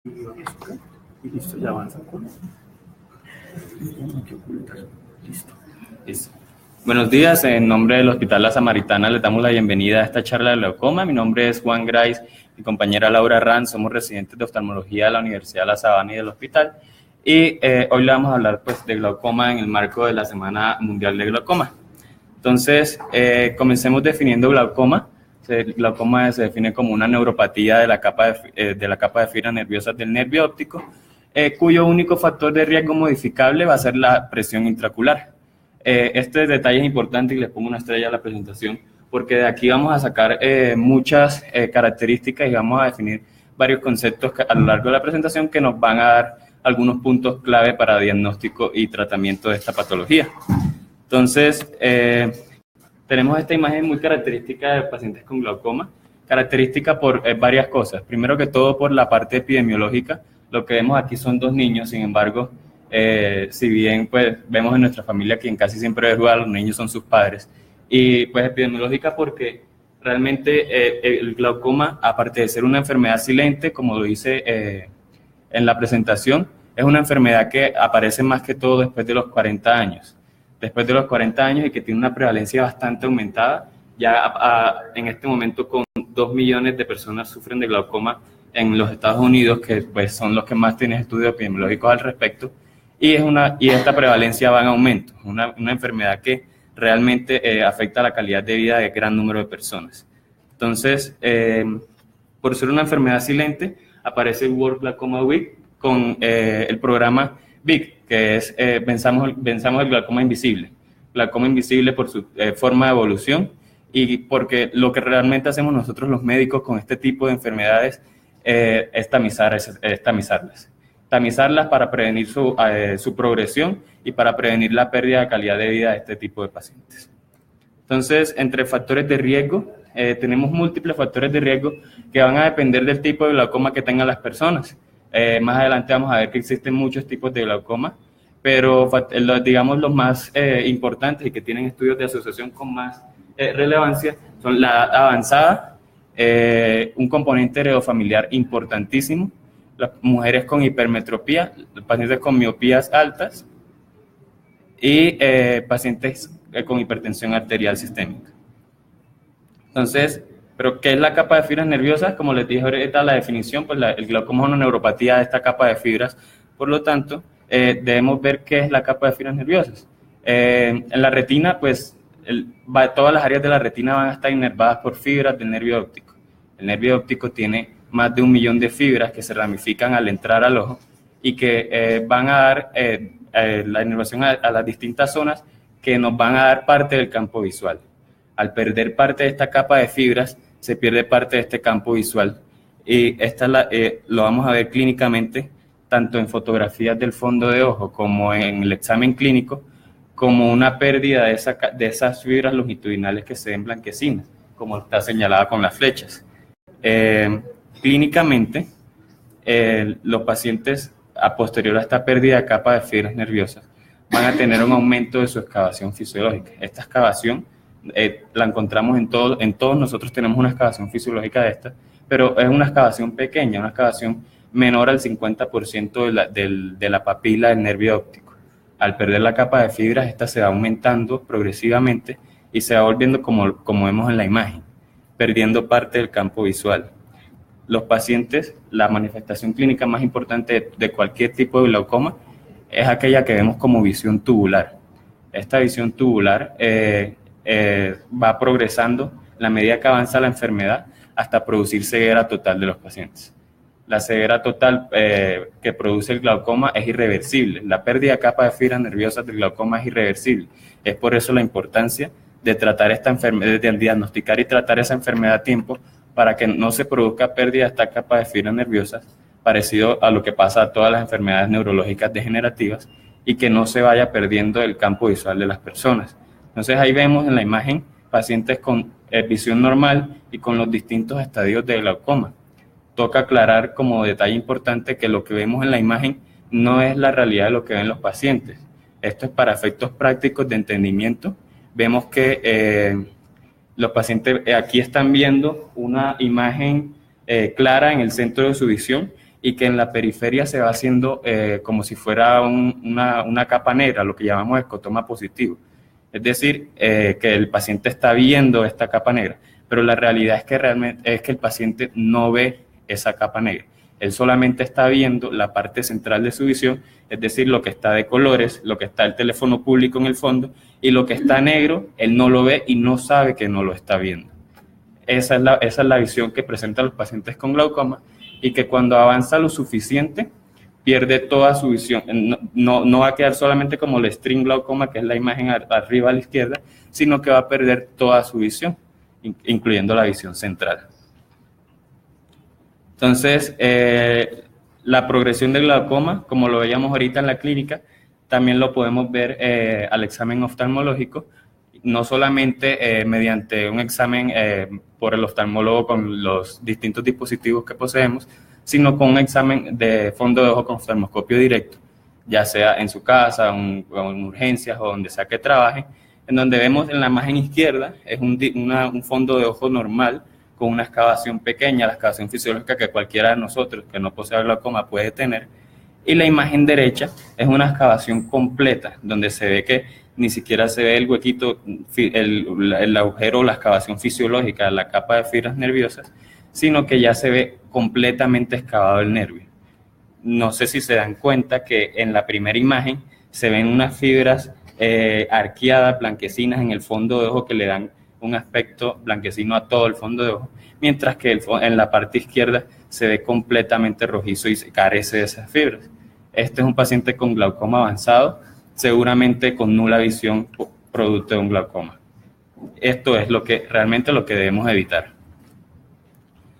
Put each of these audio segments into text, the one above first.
Y listo, ya avanza. No que ocultar. Listo. Listo. Buenos días, en nombre del Hospital La Samaritana les damos la bienvenida a esta charla de glaucoma. Mi nombre es Juan Grais, mi compañera Laura Ranz, somos residentes de oftalmología de la Universidad de La Sabana y del hospital. Y hoy le vamos a hablar de glaucoma en el marco de la Semana Mundial de Glaucoma. Entonces, comencemos definiendo glaucoma. Glaucoma se define como una neuropatía de la capa de fibras nerviosas del nervio óptico, cuyo único factor de riesgo modificable va a ser la presión intraocular. Este detalle es importante y les pongo una estrella a la presentación, porque de aquí vamos a sacar muchas características y vamos a definir varios conceptos a lo largo de la presentación que nos van a dar algunos puntos clave para diagnóstico y tratamiento de esta patología. Entonces, tenemos esta imagen muy característica de pacientes con glaucoma, característica por varias cosas. Primero que todo, por la parte epidemiológica. Lo que vemos aquí son dos niños, sin embargo, si bien pues vemos en nuestra familia quien casi siempre ve a los niños son sus padres, y pues epidemiológica porque realmente el glaucoma, aparte de ser una enfermedad silente, como lo hice en la presentación, es una enfermedad que aparece más que todo después de los 40 años. Después de los 40 años y que tiene una prevalencia bastante aumentada, ya en este momento con 2 millones de personas sufren de glaucoma en los Estados Unidos, que pues son los que más tienen estudios epidemiológicos al respecto, y esta prevalencia va en aumento, una enfermedad que realmente afecta la calidad de vida de gran número de personas. Entonces, por ser una enfermedad silente, aparece el World Glaucoma Week con el programa BIG, que es Venzamos el glaucoma invisible. Glaucoma invisible por su forma de evolución y porque lo que realmente hacemos nosotros los médicos con este tipo de enfermedades es tamizarlas para prevenir su progresión y para prevenir la pérdida de calidad de vida de este tipo de pacientes. Entonces, entre factores de riesgo, tenemos múltiples factores de riesgo que van a depender del tipo de glaucoma que tengan las personas. Más adelante vamos a ver que existen muchos tipos de glaucoma, pero digamos los más importantes y que tienen estudios de asociación con más relevancia son la avanzada, un componente heredofamiliar importantísimo, las mujeres con hipermetropía, los pacientes con miopías altas y pacientes con hipertensión arterial sistémica. Entonces, ¿pero qué es la capa de fibras nerviosas? Como les dije ahorita, la definición, pues el glaucoma es una neuropatía de esta capa de fibras. Por lo tanto, debemos ver qué es la capa de fibras nerviosas. En la retina, pues, todas las áreas de la retina van a estar inervadas por fibras del nervio óptico. El nervio óptico tiene más de 1 millón de fibras que se ramifican al entrar al ojo y que van a dar la inervación a las distintas zonas que nos van a dar parte del campo visual. Al perder parte de esta capa de fibras, se pierde parte de este campo visual. Y lo vamos a ver clínicamente, tanto en fotografías del fondo de ojo como en el examen clínico, como una pérdida de esas fibras longitudinales que se ven blanquecinas, como está señalada con las flechas. Clínicamente, los pacientes a posterior a esta pérdida de capa de fibras nerviosas van a tener un aumento de su excavación fisiológica. Esta excavación la encontramos en todos nosotros tenemos una excavación fisiológica de esta, pero es una excavación pequeña, una excavación menor al 50% de la papila del nervio óptico. Al perder la capa de fibras, esta se va aumentando progresivamente y se va volviendo como vemos en la imagen, perdiendo parte del campo visual. Los pacientes, la manifestación clínica más importante de cualquier tipo de glaucoma es aquella que vemos como visión tubular. Esta visión tubular va progresando a la medida que avanza la enfermedad hasta producir ceguera total de los pacientes. La ceguera total que produce el glaucoma es irreversible. La pérdida de capa de fibras nerviosas del glaucoma es irreversible. Es por eso la importancia de tratar esta enfermedad, de diagnosticar y tratar esa enfermedad a tiempo para que no se produzca pérdida de esta capa de fibras nerviosas, parecido a lo que pasa a todas las enfermedades neurológicas degenerativas, y que no se vaya perdiendo el campo visual de las personas. Entonces ahí vemos en la imagen pacientes con visión normal y con los distintos estadios de glaucoma. Toca aclarar como detalle importante que lo que vemos en la imagen no es la realidad de lo que ven los pacientes. Esto es para efectos prácticos de entendimiento. Vemos que los pacientes aquí están viendo una imagen clara en el centro de su visión y que en la periferia se va haciendo como si fuera una capa negra, lo que llamamos escotoma positivo. Es decir, que el paciente está viendo esta capa negra, pero la realidad es que realmente es que el paciente no ve esa capa negra. Él solamente está viendo la parte central de su visión, es decir, lo que está de colores, lo que está el teléfono público en el fondo, y lo que está negro, él no lo ve y no sabe que no lo está viendo. Esa es la visión que presentan los pacientes con glaucoma, y que cuando avanza lo suficiente, pierde toda su visión. No va a quedar solamente como el string glaucoma, que es la imagen arriba a la izquierda, sino que va a perder toda su visión, incluyendo la visión central. Entonces, la progresión del glaucoma, como lo veíamos ahorita en la clínica, también lo podemos ver al examen oftalmológico, no solamente mediante un examen por el oftalmólogo con los distintos dispositivos que poseemos, sino con un examen de fondo de ojo con oftalmoscopio directo, ya sea en su casa, o en urgencias o donde sea que trabaje, en donde vemos en la imagen izquierda es un fondo de ojo normal con una excavación pequeña, la excavación fisiológica que cualquiera de nosotros que no posea glaucoma puede tener, y la imagen derecha es una excavación completa, donde se ve que ni siquiera se ve el huequito, el agujero o la excavación fisiológica de la capa de fibras nerviosas, sino que ya se ve completamente excavado el nervio. No sé si se dan cuenta que en la primera imagen se ven unas fibras arqueadas, blanquecinas en el fondo de ojo que le dan un aspecto blanquecino a todo el fondo de ojo, mientras que en la parte izquierda se ve completamente rojizo y se carece de esas fibras. Este es un paciente con glaucoma avanzado, seguramente con nula visión producto de un glaucoma. Esto es realmente lo que debemos evitar.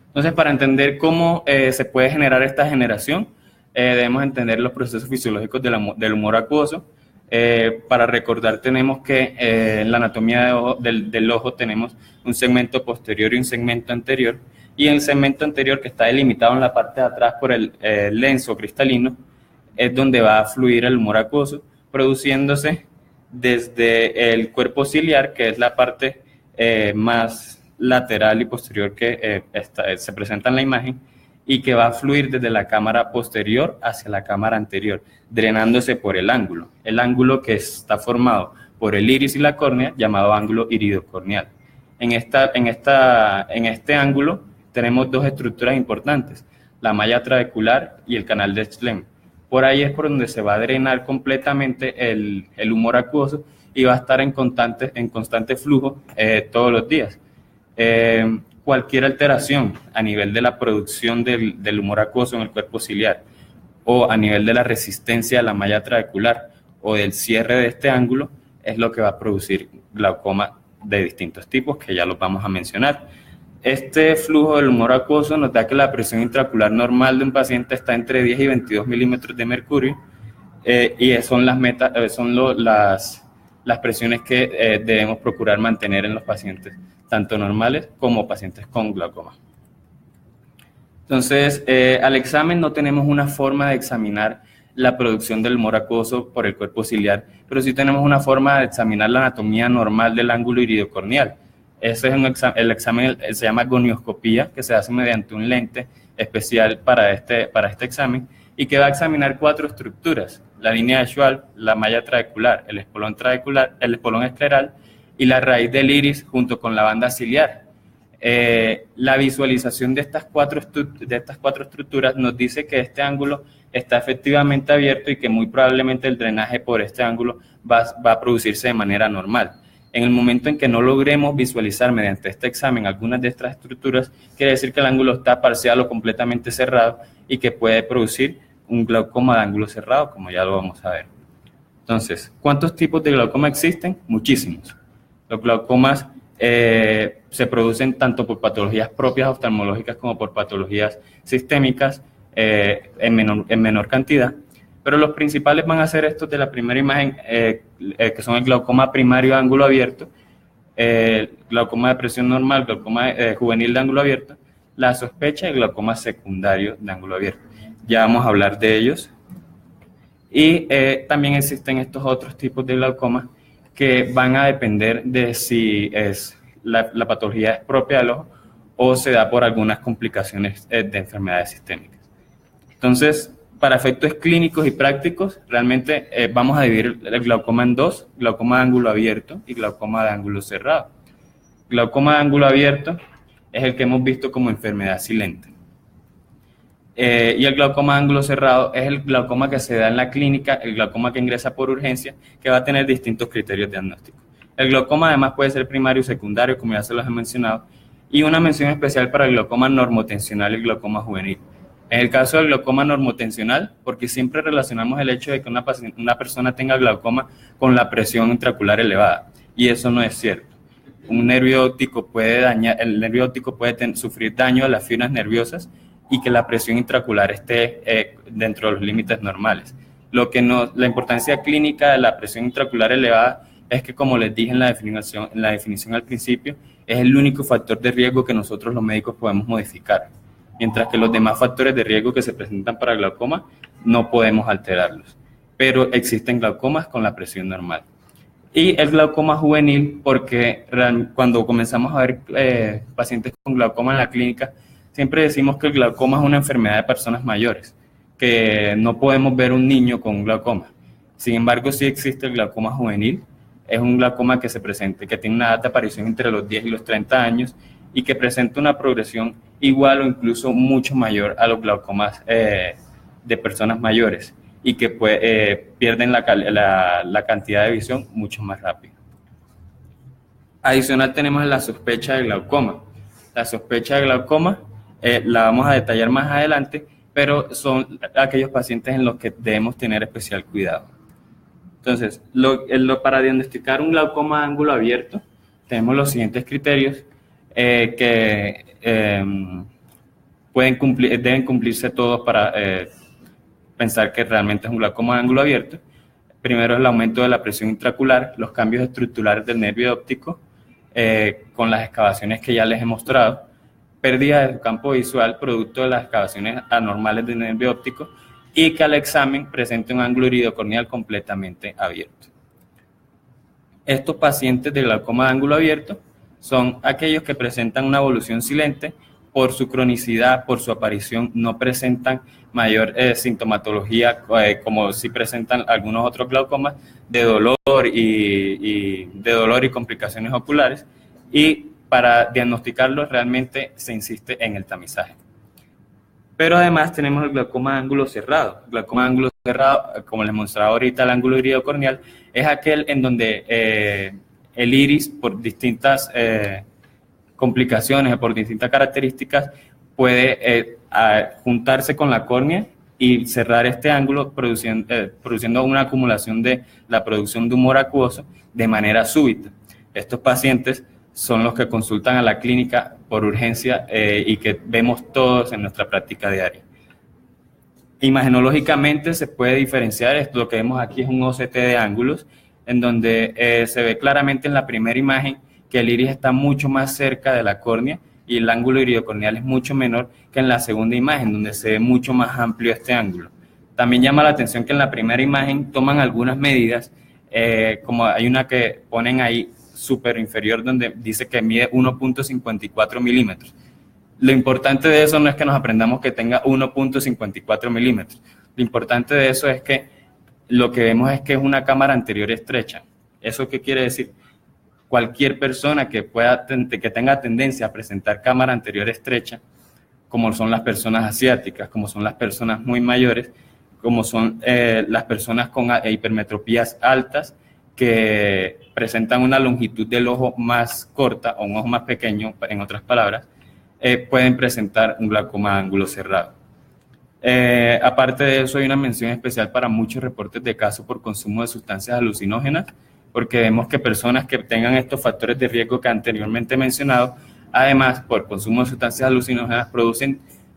Entonces, para entender cómo se puede generar esta generación, debemos entender los procesos fisiológicos del humor acuoso. Para recordar, tenemos que en la anatomía del ojo tenemos un segmento posterior y un segmento anterior, y en el segmento anterior, que está delimitado en la parte de atrás por el lenso cristalino, es donde va a fluir el humor acuoso, produciéndose desde el cuerpo ciliar, que es la parte más lateral y posterior que se presenta en la imagen, y que va a fluir desde la cámara posterior hacia la cámara anterior, drenándose por el ángulo que está formado por el iris y la córnea, llamado ángulo iridocorneal. En este ángulo tenemos dos estructuras importantes, la malla trabecular y el canal de Schlemm. Por ahí es por donde se va a drenar completamente el humor acuoso y va a estar en constante flujo todos los días. Cualquier alteración a nivel de la producción del humor acuoso en el cuerpo ciliar, o a nivel de la resistencia de la malla trabecular o del cierre de este ángulo, es lo que va a producir glaucoma de distintos tipos, que ya los vamos a mencionar. Este flujo del humor acuoso nos da que la presión intraocular normal de un paciente está entre 10 y 22 milímetros de mercurio, y son las presiones que debemos procurar mantener en los pacientes, tanto normales como pacientes con glaucoma. Entonces, al examen no tenemos una forma de examinar la producción del humor acuoso por el cuerpo ciliar, pero sí tenemos una forma de examinar la anatomía normal del ángulo iridocorneal. Ese es el examen, se llama gonioscopía, que se hace mediante un lente especial para este examen, y que va a examinar 4 estructuras: la línea de Schwab, la malla trabecular, el espolón escleral y la raíz del iris junto con la banda ciliar. La visualización de estas cuatro estructuras nos dice que este ángulo está efectivamente abierto y que muy probablemente el drenaje por este ángulo va a producirse de manera normal. En el momento en que no logremos visualizar mediante este examen algunas de estas estructuras, quiere decir que el ángulo está parcial o completamente cerrado y que puede producir un glaucoma de ángulo cerrado, como ya lo vamos a ver. Entonces, ¿cuántos tipos de glaucoma existen? Muchísimos. Los glaucomas se producen tanto por patologías propias oftalmológicas como por patologías sistémicas en menor cantidad, pero los principales van a ser estos de la primera imagen, que son el glaucoma primario de ángulo abierto, glaucoma de presión normal, glaucoma juvenil de ángulo abierto, la sospecha y el glaucoma secundario de ángulo abierto. Ya vamos a hablar de ellos. Y también existen estos otros tipos de glaucoma que van a depender de si la patología es propia del ojo o se da por algunas complicaciones de enfermedades sistémicas. Entonces, para efectos clínicos y prácticos, realmente vamos a dividir el glaucoma en dos: glaucoma de ángulo abierto y glaucoma de ángulo cerrado. Glaucoma de ángulo abierto es el que hemos visto como enfermedad silente. Y el glaucoma de ángulo cerrado es el glaucoma que se da en la clínica, el glaucoma que ingresa por urgencia, que va a tener distintos criterios diagnósticos. El glaucoma además puede ser primario y secundario, como ya se los he mencionado, y una mención especial para el glaucoma normotensional y el glaucoma juvenil. En el caso del glaucoma normotensional, porque siempre relacionamos el hecho de que una persona tenga glaucoma con la presión intraocular elevada, y eso no es cierto. Un nervio óptico puede sufrir daño a las fibras nerviosas y que la presión intraocular esté dentro de los límites normales. La importancia clínica de la presión intraocular elevada es que, como les dije en la definición al principio, es el único factor de riesgo que nosotros los médicos podemos modificar, mientras que los demás factores de riesgo que se presentan para glaucoma no podemos alterarlos. Pero existen glaucomas con la presión normal. Y el glaucoma juvenil, porque cuando comenzamos a ver pacientes con glaucoma en la clínica, siempre decimos que el glaucoma es una enfermedad de personas mayores, que no podemos ver un niño con un glaucoma. Sin embargo, sí existe el glaucoma juvenil. Es un glaucoma que tiene una edad de aparición entre los 10 y los 30 años y que presenta una progresión igual o incluso mucho mayor a los glaucomas de personas mayores, y que pierden la cantidad de visión mucho más rápido. Adicional, tenemos la sospecha de glaucoma. La sospecha de glaucoma la vamos a detallar más adelante, pero son aquellos pacientes en los que debemos tener especial cuidado. Entonces, para diagnosticar un glaucoma de ángulo abierto, tenemos los siguientes criterios que deben cumplirse todos para pensar que realmente es un glaucoma de ángulo abierto. Primero, el aumento de la presión intraocular, los cambios estructurales del nervio óptico, con las excavaciones que ya les he mostrado, pérdida de campo visual producto de las excavaciones anormales del nervio óptico, y que al examen presente un ángulo iridocorneal completamente abierto. Estos pacientes de glaucoma de ángulo abierto son aquellos que presentan una evolución silente. Por su cronicidad, por su aparición, no presentan mayor sintomatología, como si presentan algunos otros glaucomas, de dolor y complicaciones oculares, y para diagnosticarlos realmente se insiste en el tamizaje. Pero además tenemos el glaucoma de ángulo cerrado. El glaucoma de ángulo cerrado, como les mostraba ahorita, el ángulo iridocorneal, es aquel en donde el iris, por distintas complicaciones o por distintas características, puede juntarse con la córnea y cerrar este ángulo, produciendo una acumulación de la producción de humor acuoso de manera súbita. Estos pacientes son los que consultan a la clínica por urgencia y que vemos todos en nuestra práctica diaria. Imagenológicamente se puede diferenciar. Lo que vemos aquí es un OCT de ángulos, en donde se ve claramente en la primera imagen que el iris está mucho más cerca de la córnea y el ángulo iridocorneal es mucho menor que en la segunda imagen, donde se ve mucho más amplio este ángulo. También llama la atención que en la primera imagen toman algunas medidas, como hay una que ponen ahí súper inferior, donde dice que mide 1.54 milímetros. Lo importante de eso no es que nos aprendamos que tenga 1.54 milímetros. Lo importante de eso es que lo que vemos es que es una cámara anterior estrecha. ¿Eso qué quiere decir? Cualquier persona que tenga tendencia a presentar cámara anterior estrecha, como son las personas asiáticas, como son las personas muy mayores, como son las personas con hipermetropías altas, que presentan una longitud del ojo más corta o un ojo más pequeño, en otras palabras, pueden presentar un glaucoma de ángulo cerrado. Aparte de eso, hay una mención especial para muchos reportes de casos por consumo de sustancias alucinógenas, porque vemos que personas que tengan estos factores de riesgo que anteriormente he mencionado, además, por consumo de sustancias alucinógenas,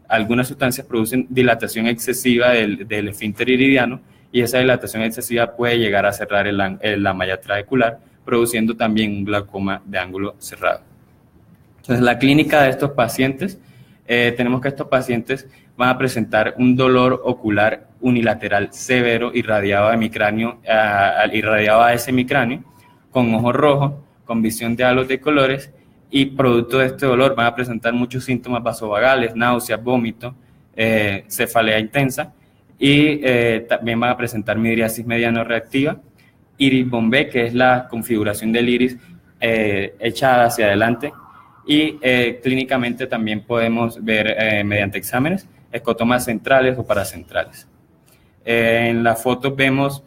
algunas sustancias producen dilatación excesiva del esfínter iridiano, y esa dilatación excesiva puede llegar a cerrar la malla trabecular, produciendo también un glaucoma de ángulo cerrado. Entonces, la clínica de estos pacientes, tenemos que estos pacientes van a presentar un dolor ocular unilateral severo irradiado a ese hemicráneo, con ojos rojos, con visión de halos de colores, y producto de este dolor van a presentar muchos síntomas vasovagales, náuseas, vómitos, cefalea intensa, y también van a presentar midriasis mediano reactiva, iris bombé, que es la configuración del iris echada hacia adelante, y clínicamente también podemos ver mediante exámenes escotomas centrales o paracentrales. En la foto vemos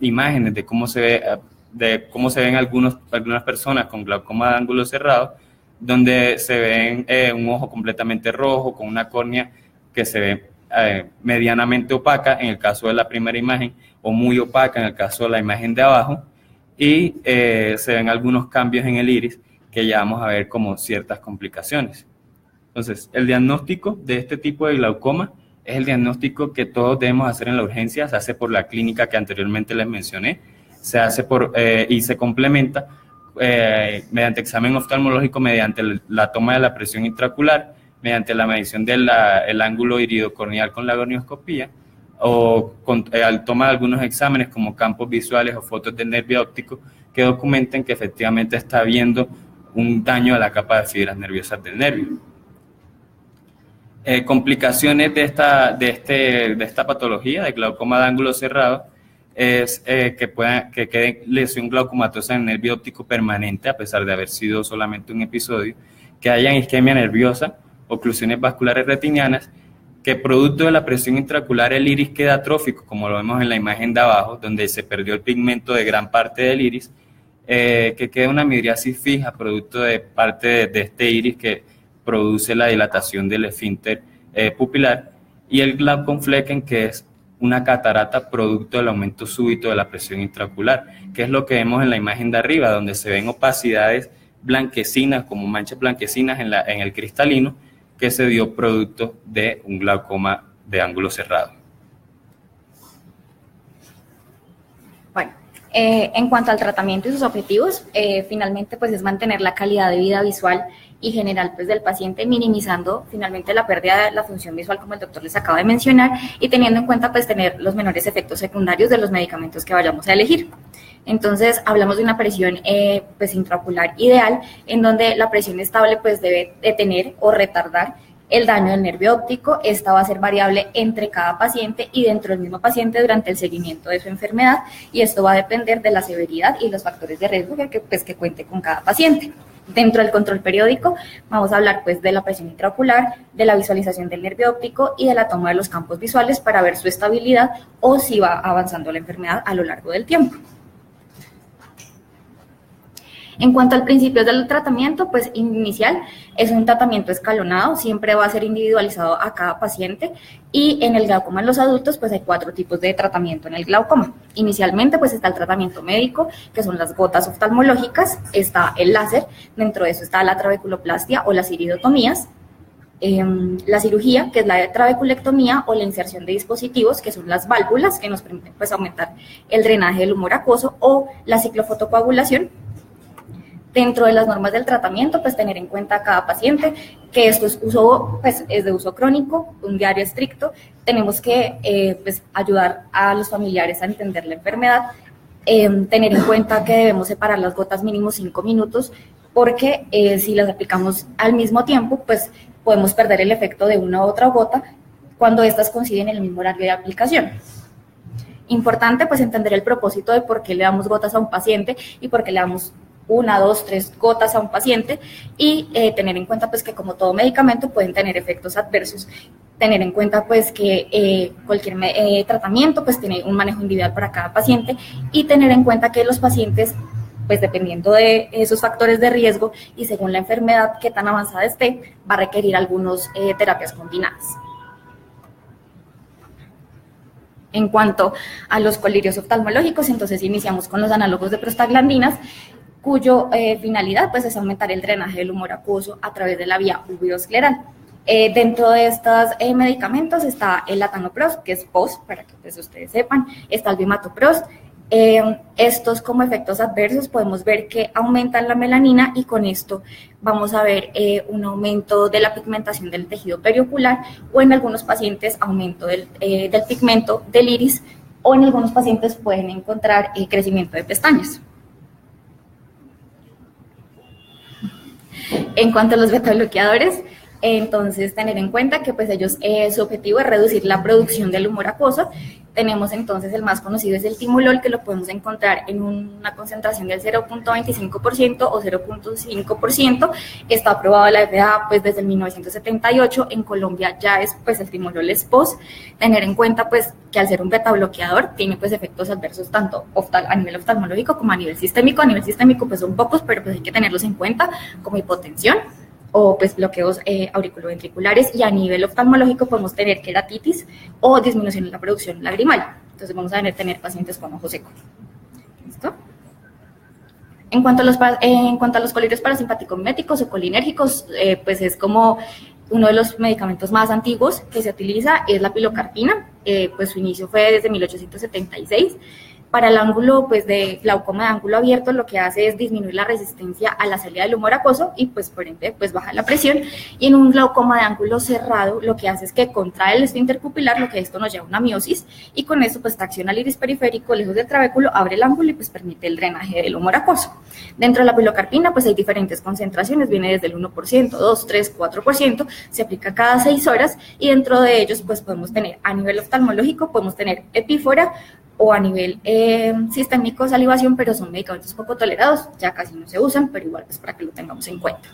imágenes de cómo se ven algunas personas con glaucoma de ángulo cerrado, donde se ven un ojo completamente rojo con una córnea que se ve medianamente opaca en el caso de la primera imagen, o muy opaca en el caso de la imagen de abajo, y se ven algunos cambios en el iris que ya vamos a ver como ciertas complicaciones. Entonces, el diagnóstico de este tipo de glaucoma es el diagnóstico que todos debemos hacer en la urgencia. Se hace por la clínica que anteriormente les mencioné, se hace y se complementa mediante examen oftalmológico, mediante la toma de la presión intraocular, mediante la medición del ángulo iridocorneal con la gonioscopía, o al toma de algunos exámenes como campos visuales o fotos del nervio óptico que documenten que efectivamente está habiendo un daño a la capa de fibras nerviosas del nervio. Complicaciones de esta patología de glaucoma de ángulo cerrado es que quede lesión glaucomatosa en el nervio óptico permanente a pesar de haber sido solamente un episodio, que haya isquemia nerviosa, oclusiones vasculares retinianas, que producto de la presión intraocular el iris queda atrófico, como lo vemos en la imagen de abajo, donde se perdió el pigmento de gran parte del iris, que quede una midriasis fija producto de parte de este iris que produce la dilatación del esfínter pupilar, y el Glaucomflecken, que es una catarata producto del aumento súbito de la presión intraocular, que es lo que vemos en la imagen de arriba, donde se ven opacidades blanquecinas, como manchas blanquecinas en el cristalino, que se dio producto de un glaucoma de ángulo cerrado. Bueno, en cuanto al tratamiento y sus objetivos, finalmente pues es mantener la calidad de vida visual y general pues del paciente, minimizando finalmente la pérdida de la función visual, como el doctor les acaba de mencionar, y teniendo en cuenta pues tener los menores efectos secundarios de los medicamentos que vayamos a elegir. Entonces hablamos de una presión pues intraocular ideal, en donde la presión estable pues debe detener o retardar el daño del nervio óptico. Esta va a ser variable entre cada paciente y dentro del mismo paciente durante el seguimiento de su enfermedad, y esto va a depender de la severidad y los factores de riesgo que cuente con cada paciente. Dentro del control periódico vamos a hablar pues de la presión intraocular, de la visualización del nervio óptico y de la toma de los campos visuales para ver su estabilidad o si va avanzando la enfermedad a lo largo del tiempo. En cuanto al principio del tratamiento, pues inicial es un tratamiento escalonado, siempre va a ser individualizado a cada paciente, y en el glaucoma en los adultos pues hay 4 tipos de tratamiento en el glaucoma. Inicialmente pues está el tratamiento médico, que son las gotas oftalmológicas, está el láser, dentro de eso está la trabeculoplastia o las iridotomías, la cirugía, que es la trabeculectomía o la inserción de dispositivos, que son las válvulas que nos permiten pues aumentar el drenaje del humor acuoso, o la ciclofotocoagulación. Dentro de las normas del tratamiento, pues tener en cuenta a cada paciente que esto es de uso crónico, un diario estricto. Tenemos que pues ayudar a los familiares a entender la enfermedad, tener en cuenta que debemos separar las gotas mínimo 5 minutos, porque si las aplicamos al mismo tiempo, pues podemos perder el efecto de una u otra gota cuando estas coinciden en el mismo horario de aplicación. Importante pues entender el propósito de por qué le damos gotas a un paciente y por qué le damos 1, 2, 3 gotas a un paciente, y tener en cuenta pues que como todo medicamento pueden tener efectos adversos. Tener en cuenta pues que cualquier tratamiento pues tiene un manejo individual para cada paciente, y tener en cuenta que los pacientes pues dependiendo de esos factores de riesgo y según la enfermedad que tan avanzada esté, va a requerir algunas terapias combinadas. En cuanto a los colirios oftalmológicos, entonces iniciamos con los análogos de prostaglandinas, cuyo finalidad pues es aumentar el drenaje del humor acuoso a través de la vía uveoscleral. Dentro de estos medicamentos está el latanoprost, que es POS, para que pues ustedes sepan, está el bimatoprost. Estos como efectos adversos podemos ver que aumentan la melanina, y con esto vamos a ver un aumento de la pigmentación del tejido periocular, o en algunos pacientes aumento del pigmento del iris, o en algunos pacientes pueden encontrar crecimiento de pestañas. En cuanto a los beta bloqueadores, Entonces, tener en cuenta que pues ellos, su objetivo es reducir la producción del humor acuoso. Tenemos entonces el más conocido es el timolol, que lo podemos encontrar en una concentración del 0.25% o 0.5%. Está aprobado la FDA pues desde el 1978. En Colombia ya es pues el timolol es POS. Tener en cuenta pues que al ser un beta bloqueador tiene pues efectos adversos tanto a nivel oftalmológico como a nivel sistémico. A nivel sistémico pues son pocos, pero pues hay que tenerlos en cuenta, como hipotensión o pues bloqueos auriculoventriculares, y a nivel oftalmológico podemos tener queratitis o disminución en la producción lagrimal. Entonces vamos a tener pacientes con ojo seco. ¿Listo? En cuanto a los colirios parasimpático-miméticos o colinérgicos, pues es como uno de los medicamentos más antiguos que se utiliza, es la pilocarpina. Pues su inicio fue desde 1876. Para el ángulo pues, de glaucoma de ángulo abierto, lo que hace es disminuir la resistencia a la salida del humor acuoso y pues por ende pues baja la presión. Y en un glaucoma de ángulo cerrado, lo que hace es que contrae el esfínter pupilar, lo que esto nos lleva a una miosis, y con eso pues tracciona el iris periférico lejos del trabéculo, abre el ángulo y pues permite el drenaje del humor acuoso. Dentro de la pilocarpina pues hay diferentes concentraciones, viene desde el 1%, 2, 3, 4%, se aplica cada 6 horas, y dentro de ellos pues podemos tener a nivel oftalmológico, podemos tener epífora, o a nivel sistémico salivación, pero son medicamentos poco tolerados, ya casi no se usan, pero igual pues para que lo tengamos en cuenta.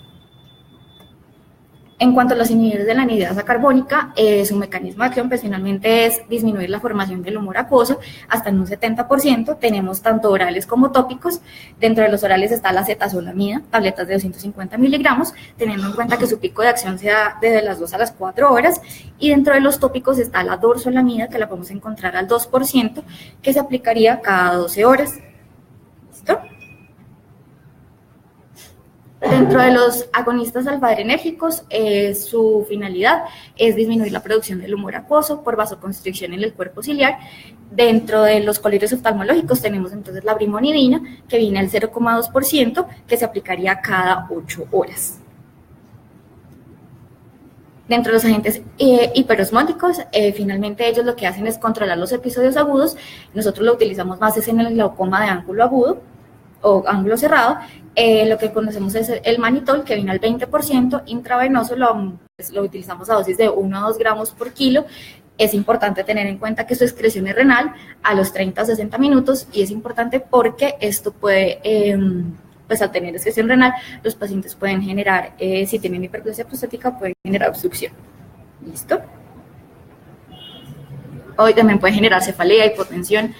En cuanto a los inhibidores de la anhidasa carbónica, su mecanismo de acción pues finalmente es disminuir la formación del humor acuoso hasta en un 70%. Tenemos tanto orales como tópicos. Dentro de los orales está la cetazolamida, tabletas de 250 miligramos, teniendo en cuenta que su pico de acción se da desde las 2 a las 4 horas. Y dentro de los tópicos está la dorzolamida, que la podemos encontrar al 2%, que se aplicaría cada 12 horas. ¿Listo? Dentro de los agonistas alfa-adrenérgicos, su finalidad es disminuir la producción del humor acuoso por vasoconstricción en el cuerpo ciliar. Dentro de los colirios oftalmológicos tenemos entonces la brimonidina, que viene al 0,2%, que se aplicaría cada 8 horas. Dentro de los agentes hiperosmóticos, finalmente ellos lo que hacen es controlar los episodios agudos. Nosotros lo utilizamos más es en el glaucoma de ángulo agudo o ángulo cerrado. Lo que conocemos es el manitol, que viene al 20%, intravenoso lo utilizamos a dosis de 1 a 2 gramos por kilo. Es importante tener en cuenta que su excreción es renal a los 30 a 60 minutos, y es importante porque esto puede, pues al tener excreción renal, los pacientes pueden generar, si tienen hiperplasia prostática, pueden generar obstrucción. ¿Listo? Hoy también puede generar cefalea, hipotensión,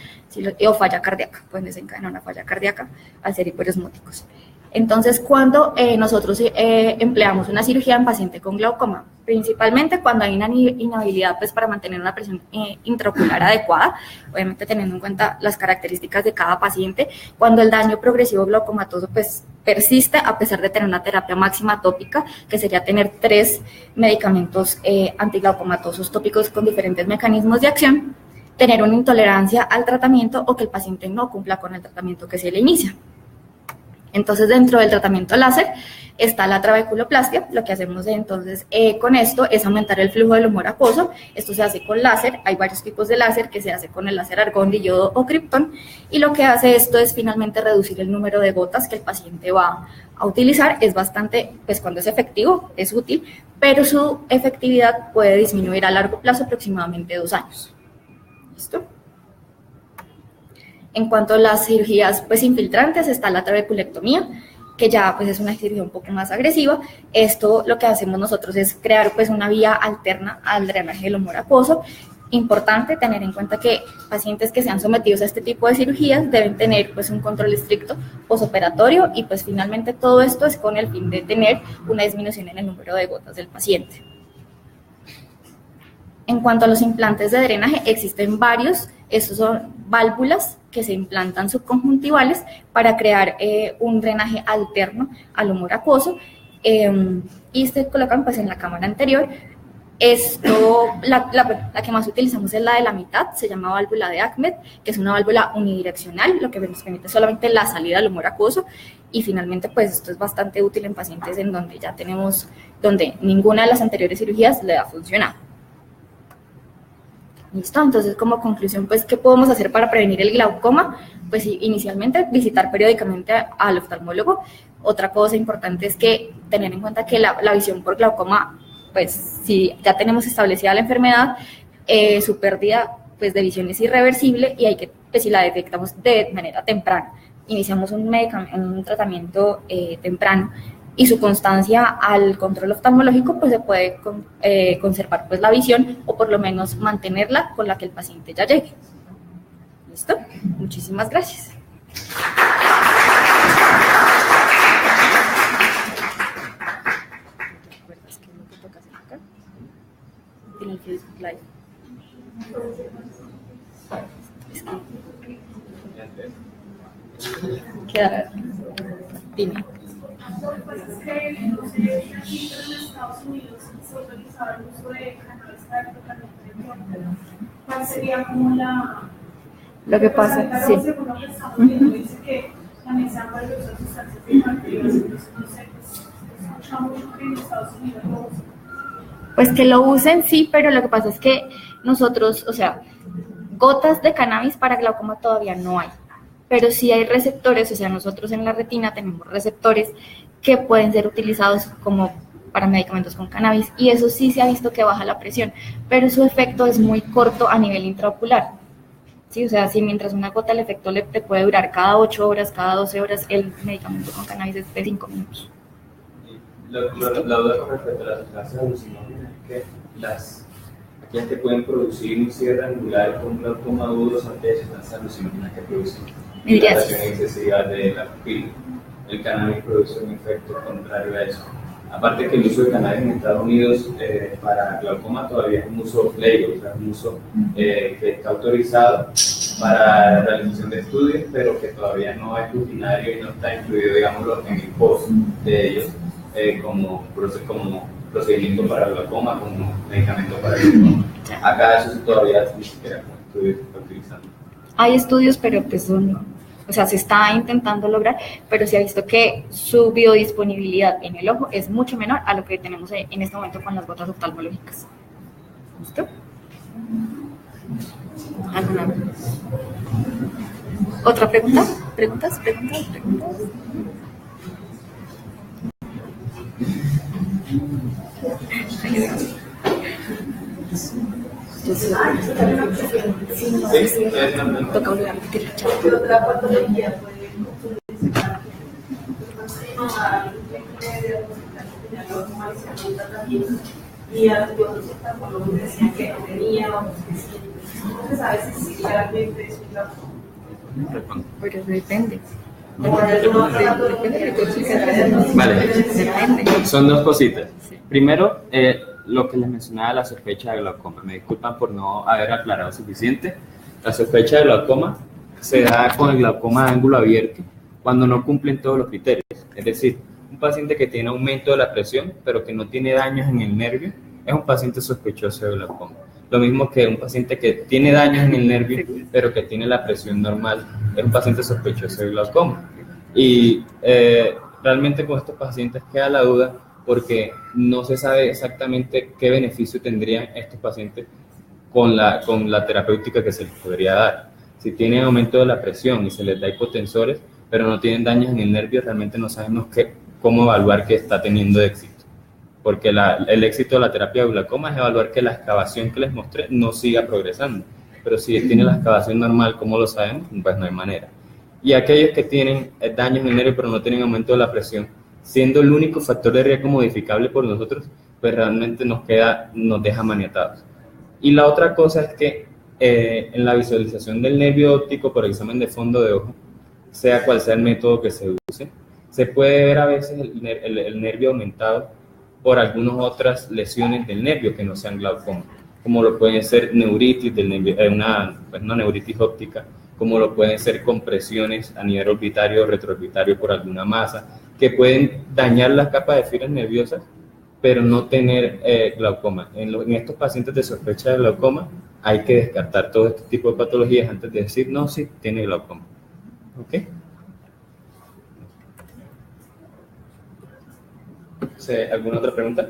o falla cardíaca, pueden desencadenar una falla cardíaca al ser hiperosmóticos. Entonces, cuando nosotros empleamos una cirugía en paciente con glaucoma, principalmente cuando hay una inhabilidad pues, para mantener una presión intraocular adecuada, obviamente teniendo en cuenta las características de cada paciente, cuando el daño progresivo glaucomatoso pues, persiste a pesar de tener una terapia máxima tópica, que sería tener 3 medicamentos antiglaucomatosos tópicos con diferentes mecanismos de acción, tener una intolerancia al tratamiento o que el paciente no cumpla con el tratamiento que se le inicia. Entonces, dentro del tratamiento láser está la trabeculoplastia. Lo que hacemos entonces con esto es aumentar el flujo del humor acuoso. Esto se hace con láser. Hay varios tipos de láser que se hace con el láser argón, diodo o kriptón. Y lo que hace esto es finalmente reducir el número de gotas que el paciente va a utilizar. Es bastante, pues cuando es efectivo, es útil, pero su efectividad puede disminuir a largo plazo, aproximadamente 2 años. ¿Listo? En cuanto a las cirugías pues, infiltrantes, está la trabeculectomía, que ya pues, es una cirugía un poco más agresiva. Esto lo que hacemos nosotros es crear pues, una vía alterna al drenaje del humor acuoso. Importante tener en cuenta que pacientes que sean sometidos a este tipo de cirugías deben tener pues, un control estricto posoperatorio, y pues finalmente todo esto es con el fin de tener una disminución en el número de gotas del paciente. En cuanto a los implantes de drenaje, existen varios. Estos son válvulas que se implantan subconjuntivales para crear un drenaje alterno al humor acuoso, y se colocan pues, en la cámara anterior. Esto, la que más utilizamos es la de la mitad, se llama válvula de Ahmed, que es una válvula unidireccional, lo que nos permite solamente la salida al humor acuoso, y finalmente pues esto es bastante útil en pacientes en donde ya tenemos, donde ninguna de las anteriores cirugías le ha funcionado. ¿Listo? Entonces, como conclusión, pues, ¿qué podemos hacer para prevenir el glaucoma? Pues, inicialmente, visitar periódicamente al oftalmólogo. Otra cosa importante es que tener en cuenta que la visión por glaucoma pues si ya tenemos establecida la enfermedad, su pérdida pues de visión es irreversible y hay que, pues si la detectamos de manera temprana, iniciamos un tratamiento temprano y su constancia al control oftalmológico, pues se puede conservar pues la visión o por lo menos mantenerla con la que el paciente ya llegue. ¿Listo? Muchísimas gracias. ¿Recuerdas qué es lo que toca hacer acá? En el Facebook Live. Es que queda. Dime. Pues es que no sé si en Estados Unidos se autorizaba el uso de cannabis para el tratamiento de cáncer. ¿Cuál sería como la... Lo que pasa, sí. Según lo que estamos viendo, dice que también se han variado esas sustancias psicoactivas, entonces no sé, pues escucha mucho que en Estados Unidos lo usan. Pues que lo usen, sí, pero lo que pasa es que nosotros, o sea, gotas de cannabis para glaucoma todavía no hay, pero sí hay receptores, o sea, nosotros en la retina tenemos receptores que pueden ser utilizados como para medicamentos con cannabis y eso sí se ha visto que baja la presión, pero su efecto es muy corto a nivel intraocular. Sí, o sea, si mientras una gota el efecto te puede durar cada 8 horas, cada 12 horas, el medicamento con cannabis es de 5 minutos. La duda con respecto a las sustancias alucinógenas es que aquellas que pueden producir un cierre angular con glaucoma agudo son de sustancias alucinógenas que producen dilatación excesiva de la pupila. El cannabis produce un efecto contrario a eso. Aparte que el uso de cannabis en Estados Unidos para glaucoma todavía es un uso legal, o sea, un uso que está autorizado para realización de estudios, pero que todavía no es rutinario y no está incluido, digámoslo, en el post de ellos como procedimiento para glaucoma, como medicamento para el glaucoma. Acá eso todavía ni siquiera como estudio se está utilizando. Hay estudios, pero pues o sea, se está intentando lograr, pero se ha visto que su biodisponibilidad en el ojo es mucho menor a lo que tenemos en este momento con las gotas oftalmológicas. ¿Listo? ¿Alguna otra pregunta? ¿Preguntas? Toca volver a repetir la charla. ¿Qué otra patología puede utilizar? Y algunos oftalmólogos decían que no tenía, otros que sí. Entonces, a veces sí, realmente es un glaucoma. Pero depende. Vale, Depende. son dos cositas. Primero, lo que les mencionaba, la sospecha de glaucoma. Me disculpan por no haber aclarado suficiente. La sospecha de glaucoma se da con el glaucoma de ángulo abierto cuando no cumplen todos los criterios. Es decir, un paciente que tiene aumento de la presión, pero que no tiene daños en el nervio, es un paciente sospechoso de glaucoma. Lo mismo que un paciente que tiene daños en el nervio, pero que tiene la presión normal, es un paciente sospechoso de glaucoma. Y realmente con estos pacientes queda la duda porque no se sabe exactamente qué beneficio tendrían estos pacientes con la terapéutica que se les podría dar. Si tienen aumento de la presión y se les da hipotensores, pero no tienen daños en el nervio, realmente no sabemos cómo evaluar que está teniendo éxito. Porque el éxito de la terapia de glaucoma es evaluar que la excavación que les mostré no siga progresando. Pero si tiene la excavación normal, ¿cómo lo sabemos? Pues no hay manera. Y aquellos que tienen daños en el nervio pero no tienen aumento de la presión, siendo el único factor de riesgo modificable por nosotros, pues realmente nos deja maniatados. Y la otra cosa es que en la visualización del nervio óptico por examen de fondo de ojo, sea cual sea el método que se use, se puede ver a veces el nervio aumentado por algunas otras lesiones del nervio que no sean glaucoma, como lo pueden ser neuritis del nervio, una neuritis óptica, como lo pueden ser compresiones a nivel orbitario o retroorbitario por alguna masa, que pueden dañar las capas de fibras nerviosas, pero no tener glaucoma. En estos pacientes de sospecha de glaucoma hay que descartar todo este tipo de patologías antes de decir, no, sí, tiene glaucoma. ¿Ok? ¿Alguna otra pregunta?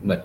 Bueno.